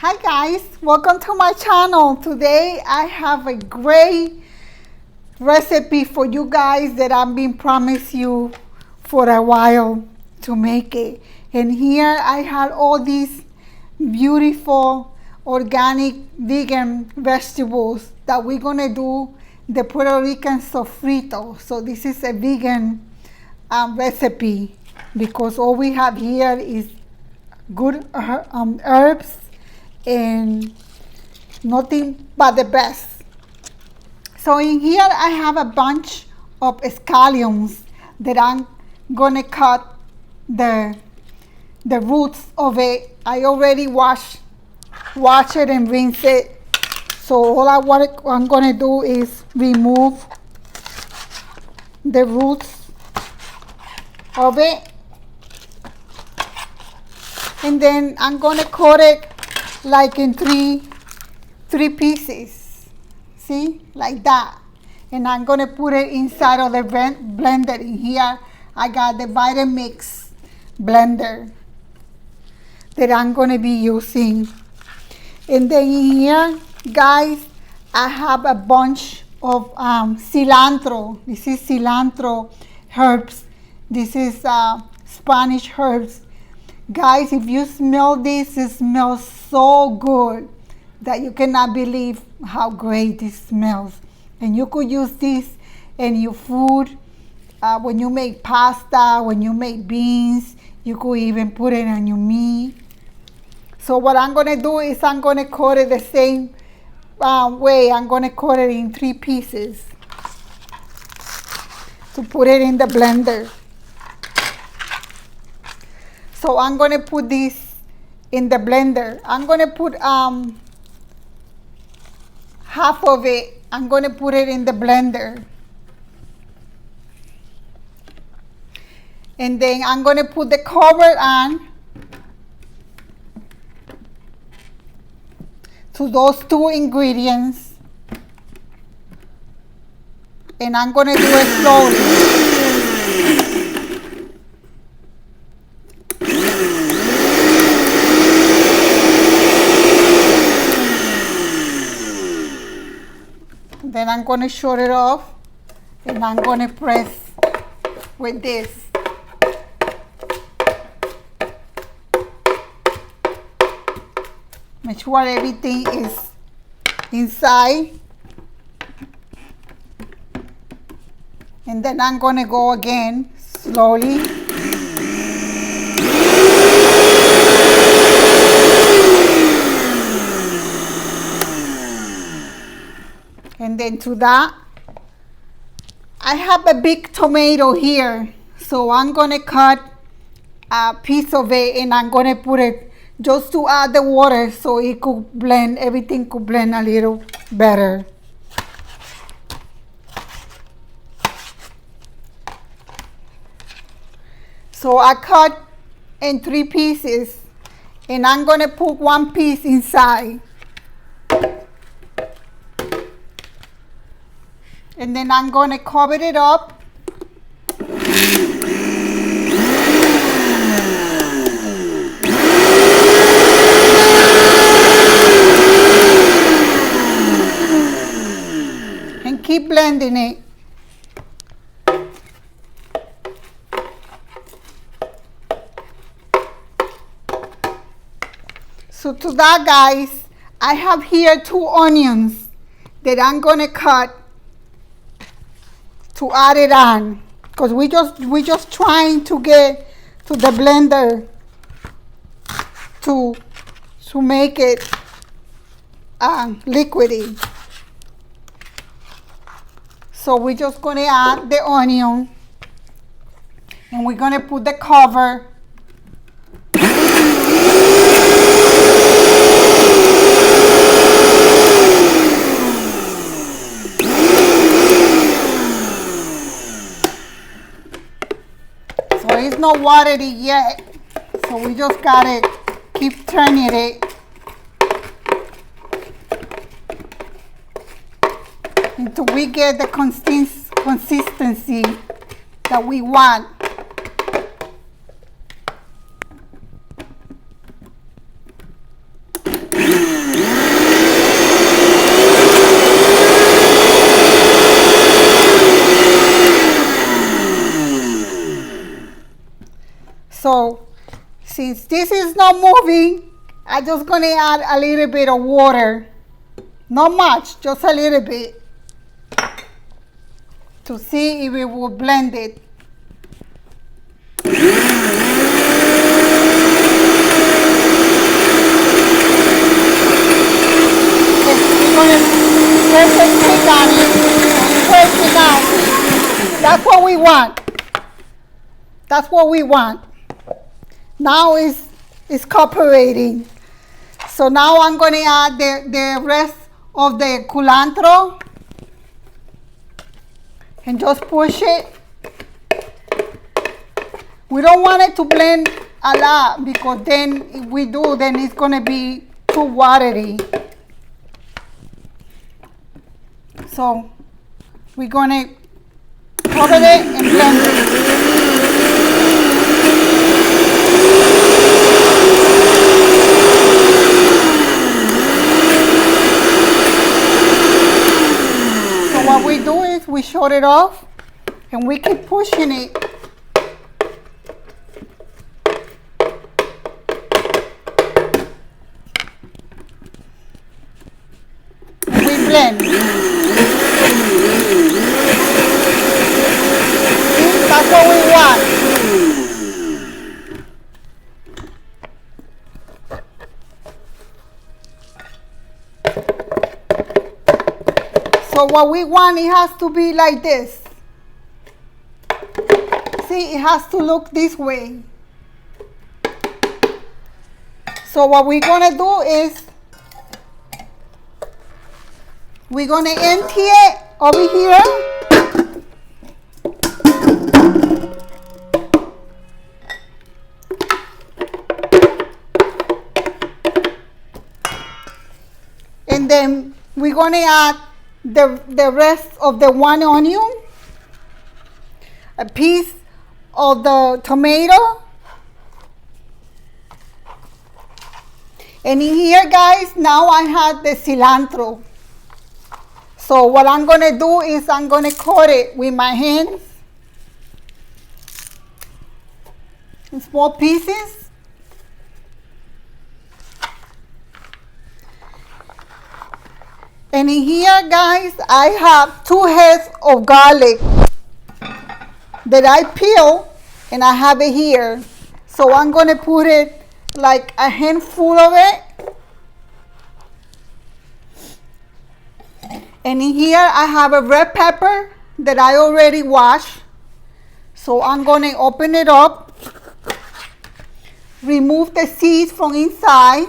Hi guys, welcome to my channel. Today I have a great recipe for you guys that I've been promised you for a while to make it. And here I have all these beautiful organic vegan vegetables that we're gonna do the Puerto Rican Sofrito. So this is a vegan recipe because all we have here is good herbs and nothing but the best. So in here I have a bunch of scallions that I'm gonna cut the roots of it. I already wash it and rinse it. So what I'm gonna do is remove the roots of it, and then I'm gonna cut it like in three pieces, see, like that. And I'm gonna put it inside of the blender. In here I got the Vitamix blender that I'm gonna be using. And then in here, guys, I have a bunch of cilantro. This is cilantro herbs. This is Spanish herbs. Guys, if you smell this, it smells so good that you cannot believe how great this smells. And you could use this in your food when you make pasta, when you make beans. You could even put it on your meat. So what I'm gonna do is I'm gonna cut it the same way. I'm gonna cut it in 3 pieces to put it in the blender. So I'm going to put this in the blender. I'm going to put half of it. I'm going to put it in the blender. And then I'm going to put the cover on to those 2 ingredients. And I'm going to do it slowly. Then I'm going to shut it off, and I'm going to press with this. Make sure everything is inside. And then I'm going to go again slowly. And then to that, I have a big tomato here. So I'm going to cut a piece of it, and I'm going to put it just to add the water so it could blend, everything could blend a little better. So I cut in 3 pieces, and I'm going to put 1 piece inside. And then I'm going to cover it up. And keep blending it. So to that, guys, I have here 2 onions that I'm going to cut to add it on, because we just trying to get to the blender to make it liquidy. So we're just going to add the onion, and we're going to put the cover. It's not watery yet, so we just gotta keep turning it until we get the consistency that we want. since this is not moving, I'm just going to add a little bit of water. Not much, just a little bit, to see if it will blend it. That's what we want. That's what we want. Now it's cooperating. So now I'm going to add the rest of the culantro and just push it. We don't want it to blend a lot, because then if we do, then it's going to be too watery. So we're going to cover it and blend it. So what we do is we shut it off and we keep pushing it. And we blend. That's what we want. So what we want, it has to be like this. See, it has to look this way. So what we're going to do is we're going to empty it over here. And then we're going to add the rest of the one onion, a piece of the tomato, and in here, guys, now I have the cilantro. So what I'm going to do is I'm going to cut it with my hands in small pieces. And in here, guys, I have 2 heads of garlic that I peel, and I have it here. So I'm going to put it like a handful of it. And in here, I have a red pepper that I already washed. So I'm going to open it up, remove the seeds from inside,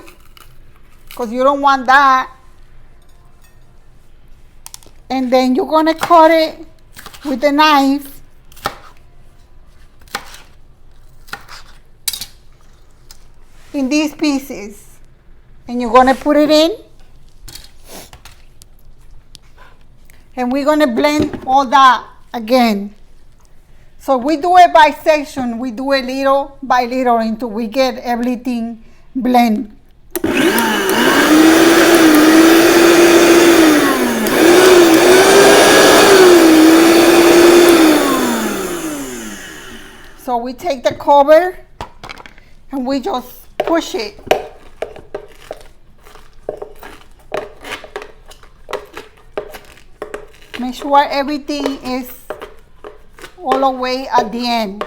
because you don't want that. And then you're going to cut it with a knife. In these pieces. And you're going to put it in. And we're going to blend all that again. So we do it by section. We do it little by little until we get everything blend. So we take the cover and we just push it. Make sure everything is all the way at the end.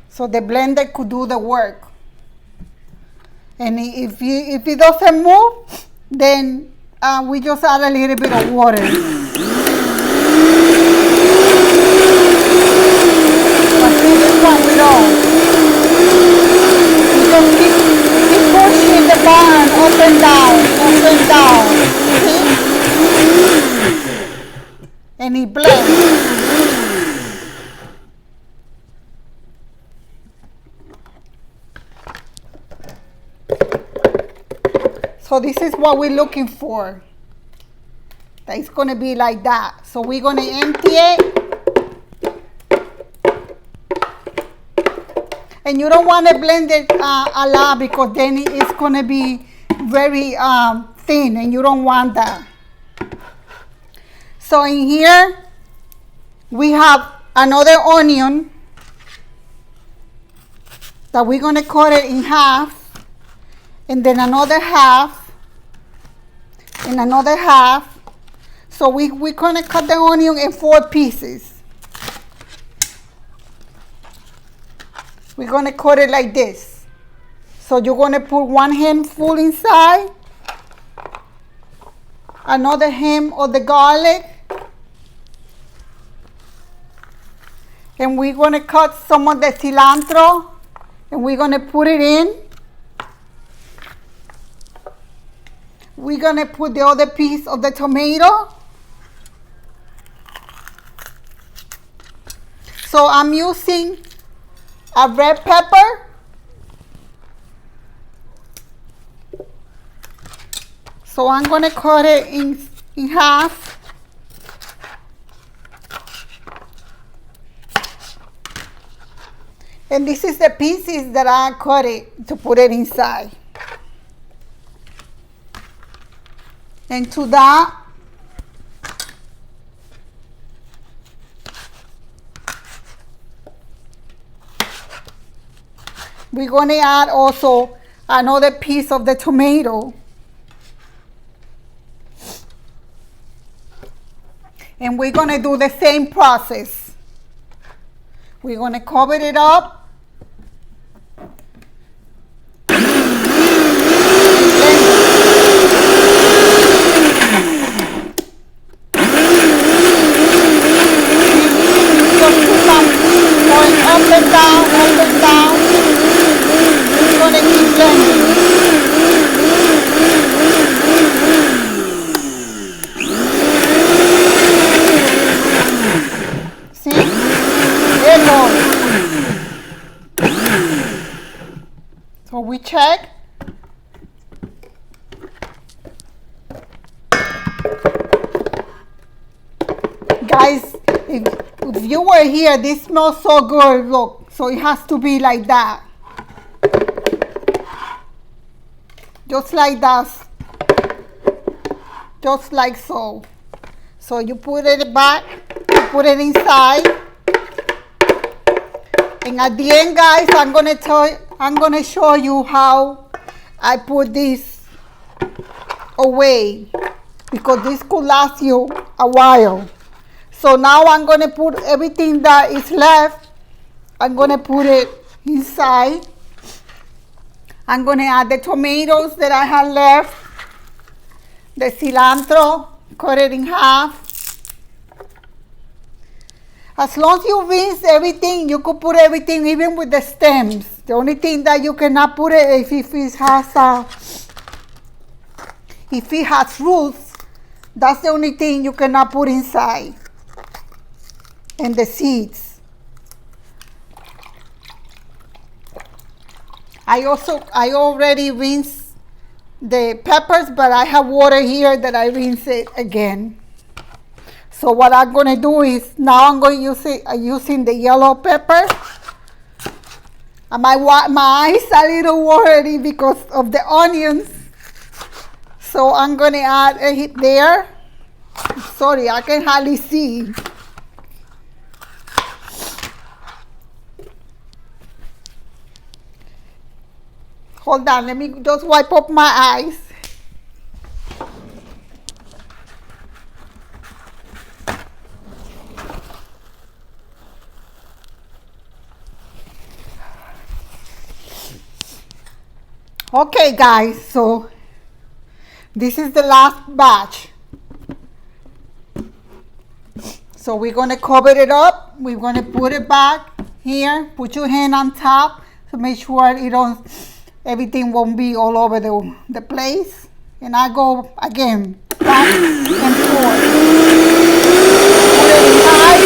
So the blender could do the work. And if it doesn't move, then we just add a little bit of water. We just keep pushing the barn up and down, see? And it blends. So this is what we're looking for. That it's going to be like that. So we're going to empty it. And you don't want to blend it a lot, because then it's going to be very thin, and you don't want that. So in here, we have another onion. that we're going to cut it in half, and then another half, and another half. So we're going to cut the onion in 4 pieces. We're going to cut it like this. So you're going to put 1 handful inside, another hem of the garlic, and we're going to cut some of the cilantro, and we're going to put it in. We're going to put the other piece of the tomato. So I'm using a red pepper. So I'm going to cut it in half. And this is the pieces that I cut it to put it inside. And to that, we're going to add also another piece of the tomato. And we're going to do the same process. We're going to cover it up. Going up and down, up and down. We're going to keep blending. See? There it goes. So we check. Guys, if you were here, this smells so good. Look, so it has to be like that. Just like that. Just like so. So you put it back, you put it inside. And at the end, guys, I'm gonna show you how I put this away, because this could last you a while. So now I'm going to put everything that is left, I'm going to put it inside. I'm going to add the tomatoes that I had left, the cilantro, cut it in half. As long as you rinse everything, you could put everything even with the stems. The only thing that you cannot put it if it has roots, that's the only thing you cannot put inside. And the seeds. I already rinsed the peppers, but I have water here that I rinse it again. So what I'm going to do is, now I'm going to use it using the yellow pepper. And my eyes are a little watery because of the onions. So I'm going to add it there. Sorry, I can hardly see. Hold on, let me just wipe up my eyes. Okay, guys, so this is the last batch. So we're going to cover it up. We're going to put it back here. Put your hand on top to make sure everything won't be all over the place. And I go again, back and forth. Put it inside,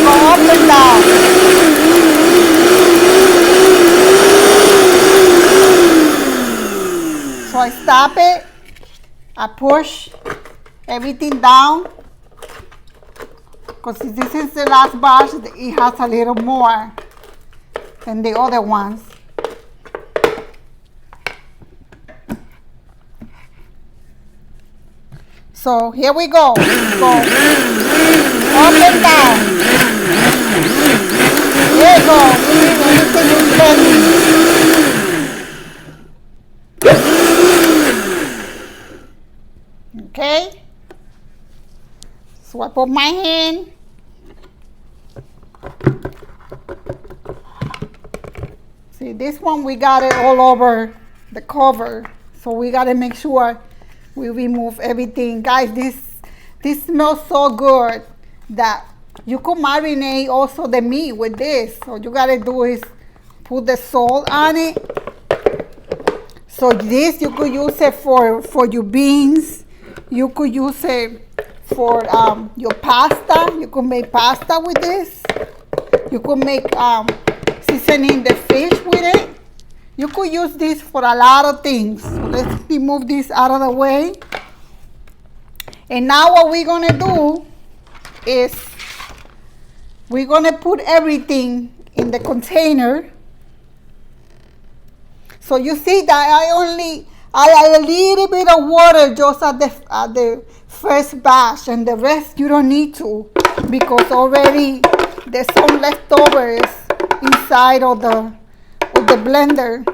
go up and down. So I stop it, I push everything down, because this is the last batch, it has a little more than the other ones. So here we go. Go up and down. There you go. Everything is So I put my hand. See, this one we got it all over the cover. So we got to make sure we remove everything. Guys, this smells so good that you could marinate also the meat with this. So you got to do is put the salt on it. So this you could use it for your beans. You could use it for your pasta. You could make pasta with this. You could make seasoning the fish with it. You could use this for a lot of things. So let's remove this out of the way. And now what we're gonna do is we're gonna put everything in the container. So you see that I add a little bit of water just at the first batch, and the rest you don't need to, because already there's some leftovers inside of the blender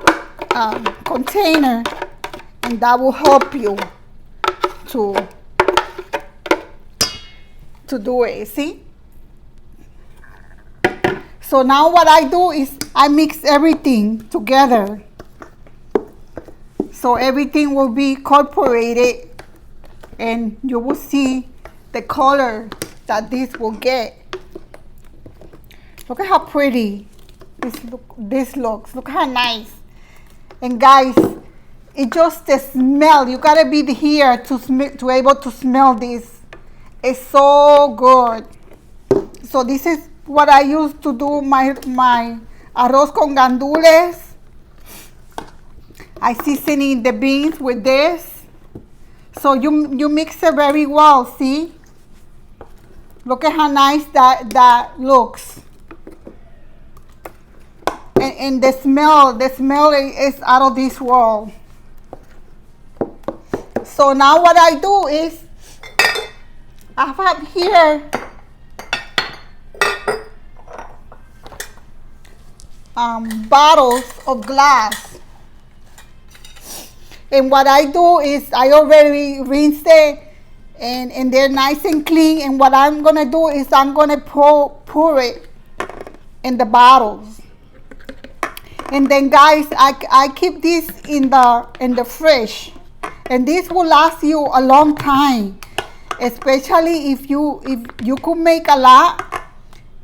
container, and that will help you to do it. See? So now what I do is I mix everything together. So everything will be incorporated, and you will see the color that this will get. Look at how pretty this looks. Look how nice. And guys, it just the smell. You gotta be here to able to smell this. It's so good. So this is what I use to do my arroz con gandules. I season the beans with this. So you mix it very well, see? Look at how nice that looks. And the smell is out of this world. So now what I do is, I have here bottles of glass. And what I do is I already rinse it, and they're nice and clean. And what I'm gonna do is I'm gonna pour it in the bottles. And then guys, I keep this in the fridge, and this will last you a long time, especially if you could make a lot,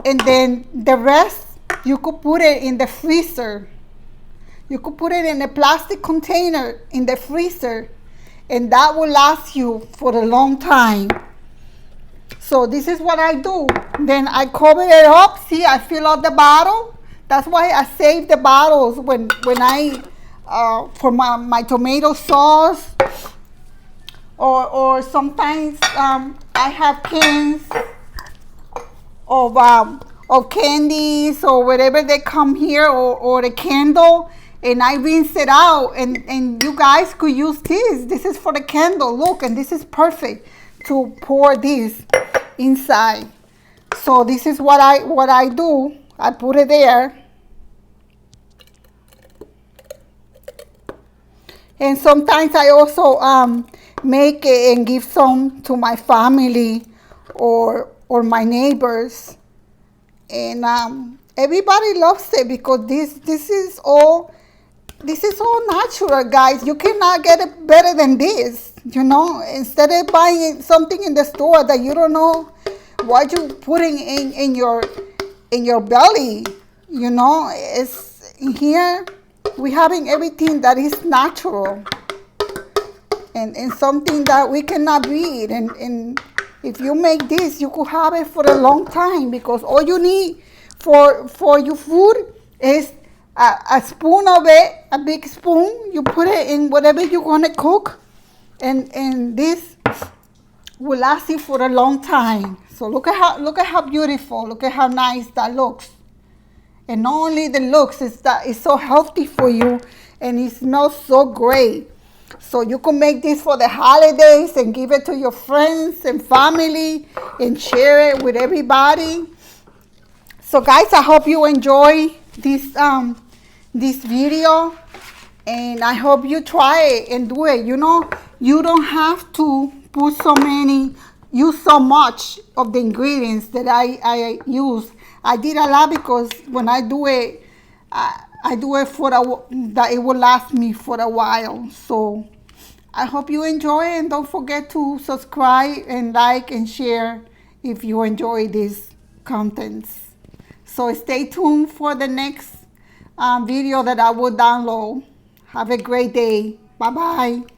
and then the rest you could put it in the freezer. You could put it in a plastic container in the freezer, and that will last you for a long time. So this is what I do. Then I cover it up. See, I fill up the bottle. That's why I save the bottles when I for my tomato sauce, or sometimes I have cans of candies or whatever they come here, or a candle. And I rinse it out, and you guys could use this. This is for the candle, look, and this is perfect to pour this inside. So this is what I do. I put it there. And sometimes I also make it and give some to my family or my neighbors. And everybody loves it, because this is all natural, guys. You cannot get it better than this, you know. Instead of buying something in the store that you don't know what you're putting in your belly, you know. It's here we're having everything that is natural, and something that we cannot beat. And if you make this, you could have it for a long time, because all you need for your food is a spoon of it, a big spoon. You put it in whatever you're gonna cook, and this will last you for a long time. So look at how beautiful, look at how nice that looks. And not only the looks, it's so healthy for you, and it smells so great. So you can make this for the holidays and give it to your friends and family and share it with everybody. So guys, I hope you enjoy this video, and I hope you try it and do it. You know, you don't have to put so many use so much of the ingredients that I use. I did a lot because when I do it, I do it that it will last me for a while. So I hope you enjoy it, and don't forget to subscribe and like and share if you enjoy these contents. So stay tuned for the next video that I will download. Have a great day. Bye bye.